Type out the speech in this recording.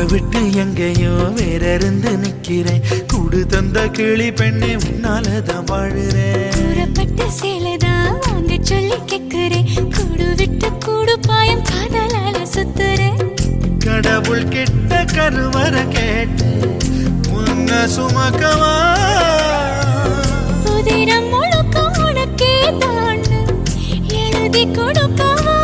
விட்டு எங்கேயோ வேற இருந்து நிக்கிறேன். கூடு தந்த கிளி பெண்ணே உன்னாலதான் வாழுறேன். கூறப்பட்ட சேலைதான் வாங்க சொல்லி கேக்குறேன். கூடு விட்டு கூடு பாயம் காதலால சுத்துறேன். கடவுள் கிட்ட கருவற கேட்டு உன்ன சுமக்கவா? உதிரம் முழுக்க உனக்கே தான் எழுதி கொடுக்கவா?